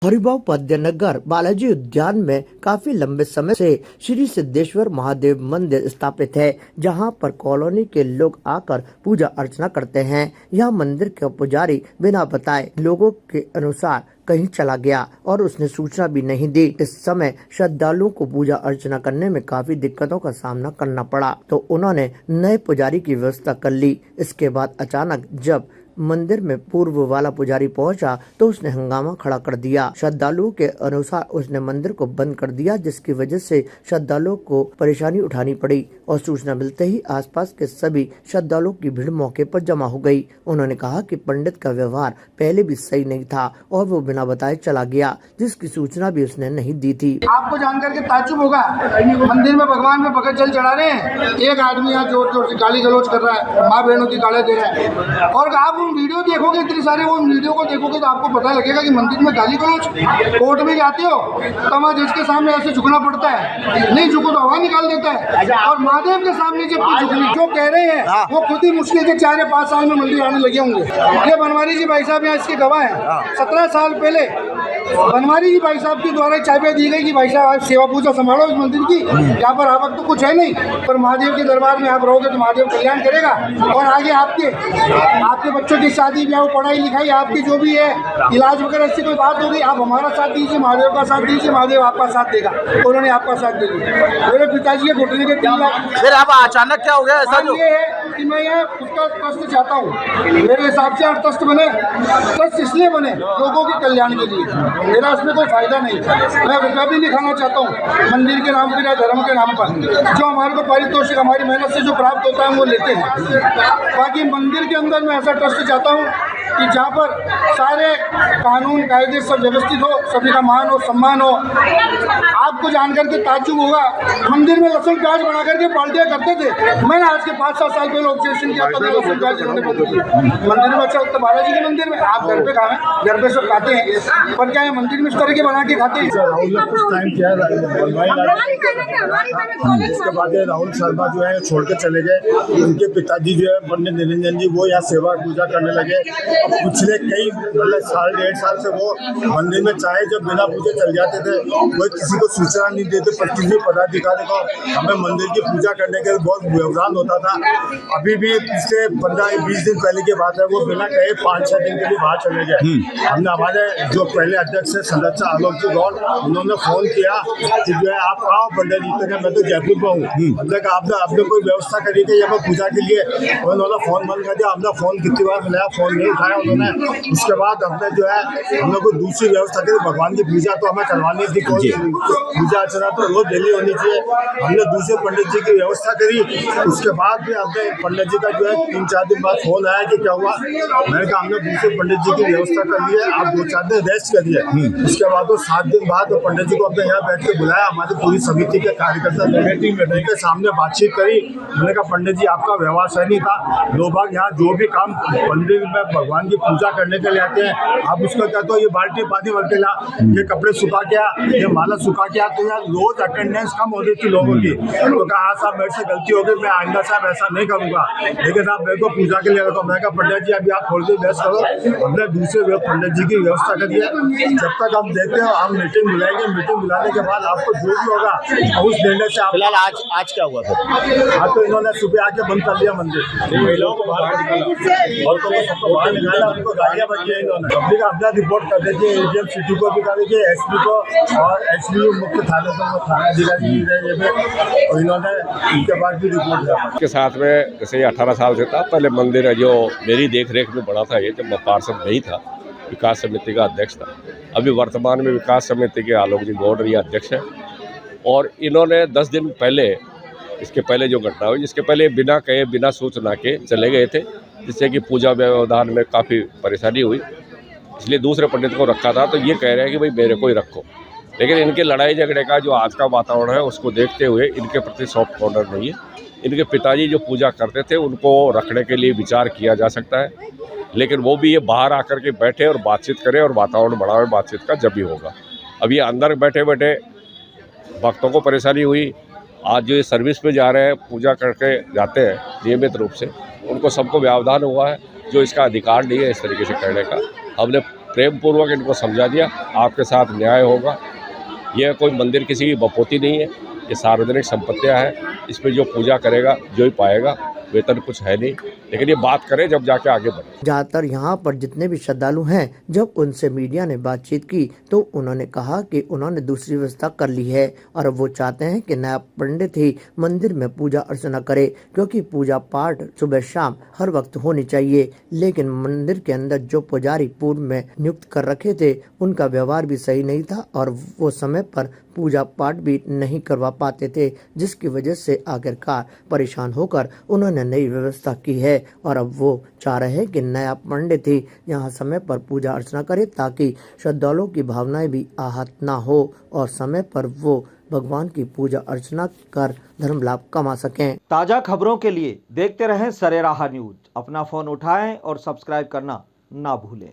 हरिभाव नगर बालाजी उद्यान में काफी लंबे समय से श्री सिद्धेश्वर महादेव मंदिर स्थापित है, जहां पर कॉलोनी के लोग आकर पूजा अर्चना करते हैं। यह मंदिर का पुजारी बिना बताए लोगों के अनुसार कहीं चला गया और उसने सूचना भी नहीं दी। इस समय श्रद्धालुओं को पूजा अर्चना करने में काफी दिक्कतों का सामना करना पड़ा, तो उन्होंने नए पुजारी की व्यवस्था कर ली। इसके बाद अचानक जब मंदिर में पूर्व वाला पुजारी पहुंचा तो उसने हंगामा खड़ा कर दिया। श्रद्धालुओं के अनुसार उसने मंदिर को बंद कर दिया, जिसकी वजह से श्रद्धालुओं को परेशानी उठानी पड़ी और सूचना मिलते ही आसपास के सभी श्रद्धालुओं की भीड़ मौके पर जमा हो गई। उन्होंने कहा कि पंडित का व्यवहार पहले भी सही नहीं था और वो बिना बताए चला गया, जिसकी सूचना भी उसने नहीं दी थी। आपको जानकर के ताज्जुब होगा, मंदिर में भगवान में पकड़ जल चढ़ा रहे हैं, एक आदमी यहाँ जोर जोर से गाली गलौज कर रहा है, माँ बहनों की गाली दे रहा है। और आप वीडियो देखोगे, इतनी सारे वो वीडियो को देखोगे तो आपको पता लगेगा कि मंदिर में गाली गलौज। कोर्ट में जाते हो तो वहाँ जज के सामने ऐसे झुकना पड़ता है, नहीं झुको तो हवा निकाल देता है। और महादेव के सामने जब झुकनी जो कह रहे हैं वो खुद ही मुश्किल के 4 या 5 साल में मंदिर आने लगे होंगे। ये बनवारी जी भाई साहब यहाँ इसके गवाह हैं। 17 साल पहले बनवारी जी भाई साहब के द्वारा चाबियां दी गई कि भाई साहब आप सेवा पूजा संभालो इस मंदिर की। यहाँ पर आवक तो कुछ है नहीं, पर महादेव के दरबार में आप रहोगे तो महादेव कल्याण करेगा। और आगे आपके बच्चों की शादी ब्याह, पढ़ाई लिखाई, आपकी जो भी है इलाज वगैरह, ऐसी कोई बात होगी आप हमारा साथ दीजिए, महादेव का साथ दीजिए, महादेव आपका साथ देगा। उन्होंने आपका साथ दे दिया। मेरे पिताजी के घुटने के 3 लाख। फिर अब अचानक क्या हो गया ऐसा? जो ये है कि मैं यहाँ उसका ट्रस्ट चाहता हूँ। मेरे हिसाब से ट्रस्ट बने, ट्रस्ट इसलिए बने लोगों के कल्याण के लिए, मेरा इसमें कोई फायदा नहीं। मैं रुपया भी नहीं खाना चाहता हूँ मंदिर के नाम पर या धर्म के नाम पर। जो हमारे को पारितोषिक हमारी मेहनत से जो प्राप्त होता है वो लेते हैं। बाकी मंदिर के अंदर मैं ऐसा ट्रस्ट चाहता हूँ कि जहाँ पर सारे कानून कायदे सब व्यवस्थित हो, सभी का मान हो, सम्मान हो। आपको जानकर के ताज्जुब होगा, मंदिर में लहसुन प्याज बना करके पार्टियाँ करते थे। मैंने आज के 5-7 साल पहले ऑब्जेक्शन किया था, लहसुन प्याज इन्होंने बंद किया मंदिर में। अच्छा उत्तर बालाजी के मंदिर में आप घर पे खाएं, घर पे सब खाते हैं, पर क्या है मंदिर में इस तरह के बना के खाते हैं। इसके बाद राहुल शर्मा जो है छोड़ के चले गए। उनके पिताजी जो है पंडित निरंजन जी, वो यहाँ सेवा पूजा करने लगे। अब पिछले कई मतलब 1.5 साल से वो मंदिर में चाहे जब बिना पूजे चल जाते थे, कोई किसी को सूचना नहीं देते। किसी पदाधिकारी को हमें मंदिर की पूजा करने के बहुत व्यवधान होता था। अभी भी पिछले 15-20 दिन पहले की बात है, वो बिना कहे 5-6 दिन के लिए बाहर चले गए। हमने हमारे जो पहले अध्यक्ष है सदस्य आलोक जी गौड़, उन्होंने फोन किया कि जो है आप कहाँ पंडित जी तक, मैं तो जयपुर में हूँ। हमने कहा आपने कोई व्यवस्था करी थी यहाँ पर पूजा के लिए? उन्होंने फोन बंद कर दिया। हमने फोन कितनी बार मिलाया, फोन नहीं उठाया उन्होंने। उसके बाद हमने जो है हम लोग को दूसरी व्यवस्था करी। भगवान की पूजा तो हमें करवानी थी, कोई पूजा अर्चना तो रोज डेली होनी चाहिए। हमने दूसरे पंडित जी की व्यवस्था करी। उसके बाद भी हमने पंडित जी का जो है 3-4 दिन बाद फोन आया कि क्या हुआ। मैंने कहा हमने दूसरे पंडित जी की व्यवस्था कर ली है, आप 2-4 दिन रेस्ट करिए। उसके बाद वो 7 दिन बाद पंडित जी को अपने यहाँ बैठ के बुलाया। हमारी पूरी समिति के कार्यकर्ता मीटिंग के सामने बातचीत करी। मैंने कहा पंडित जी आपका व्यवहार सही नहीं था। लोग यहाँ जो भी काम मंदिर में भगवान की पूजा करने के लिए आते हैं, आप उसका कहते हो ये बाल्टी पानी भर के ला, ये कपड़े सुखा के आ, ये माला सुखा के आ, तो यार रोज अटेंडेंस कम हो रही थी लोगों की। तो कहा हाँ साहब मेरे से गलती हो गई, मैं आइंदा साहब ऐसा नहीं करूँगा, लेकिन आप मेरे को पूजा के लिए रखो। मैं कहा पंडित जी अभी आप थोड़ी देर रेस्ट करो, हमने दूसरे पंडित जी की व्यवस्था करी है। जब तक हम देखते हो हम मीटिंग बुलाएंगे, मीटिंग बुलाने के बाद आपको जो भी होगा उस निर्णय से आप। फिलहाल आज क्या हुआ फिर? हाँ तो इन्होंने सुबह आके बंद कर लिया मंदिर, महिलाओं को बाहर निकाला और सबको बाहर निकाला, उनको गालियाँ बची इन्होंने। पब्लिक अपना रिपोर्ट कर देती है, एडीएम सिटी को भी कर देती है, एसपी को और एसपी मुख्य थाने को, थाना अधिकारी और इन्होंने इनके पास भी रिपोर्ट किया। के साथ में जैसे 18 साल से था। पहले मंदिर है जो मेरी देख रेख में बड़ा था, ये जब मैं पार्षद नहीं था, विकास समिति का अध्यक्ष था। अभी वर्तमान में विकास समिति के आलोक जी गौड़ ये अध्यक्ष है। और इन्होंने 10 दिन पहले, इसके पहले जो घटना हुई, जिसके पहले बिना कहे बिना सूचना के चले गए थे, जिससे कि पूजा व्यवधान में काफ़ी परेशानी हुई। इसलिए दूसरे पंडित को रखा था। तो ये कह रहे हैं कि भाई मेरे को ही रखो, लेकिन इनके लड़ाई झगड़े का जो आज का वातावरण है उसको देखते हुए इनके प्रति सॉफ्ट कॉर्नर नहीं है। इनके पिताजी जो पूजा करते थे उनको रखने के लिए विचार किया जा सकता है, लेकिन वो भी ये बाहर आकर के बैठे और बातचीत करें और वातावरण बढ़ावे बातचीत का, जब भी होगा। अब ये अंदर बैठे बैठे भक्तों को परेशानी हुई। आज जो ये सर्विस पे जा रहे हैं, पूजा करके जाते हैं नियमित रूप से, उनको सबको व्यवधान हुआ है, जो इसका अधिकार नहीं है इस तरीके से करने का। हमने प्रेम पूर्वक इनको समझा दिया आपके साथ न्याय होगा। यह कोई मंदिर किसी की बपोती नहीं है, ये सार्वजनिक संपत्तियां हैं, इसमें जो पूजा करेगा जो ही पाएगा, वेतन कुछ है नहीं, लेकिन ये बात करें जब जाके आगे बढ़े। ज्यादातर यहाँ पर जितने भी श्रद्धालु हैं, जब उनसे मीडिया ने बातचीत की तो उन्होंने कहा कि उन्होंने दूसरी व्यवस्था कर ली है और वो चाहते हैं कि नया पंडित ही मंदिर में पूजा अर्चना करे, क्योंकि पूजा पाठ सुबह शाम हर वक्त होनी चाहिए। लेकिन मंदिर के अंदर जो पुजारी पूर्व में नियुक्त कर रखे थे, उनका व्यवहार भी सही नहीं था और वो समय पर पूजा पाठ भी नहीं करवा पाते थे, जिसकी वजह से आखिरकार परेशान होकर उन्होंने नई व्यवस्था की है और अब वो चाह रहे हैं कि नया पंडित ही यहाँ समय पर पूजा अर्चना करे, ताकि श्रद्धालुओं की भावनाएं भी आहत ना हो और समय पर वो भगवान की पूजा अर्चना कर धर्म लाभ कमा सकें। ताज़ा खबरों के लिए देखते रहें सरेराह न्यूज। अपना फोन उठाएं और सब्सक्राइब करना ना भूलें।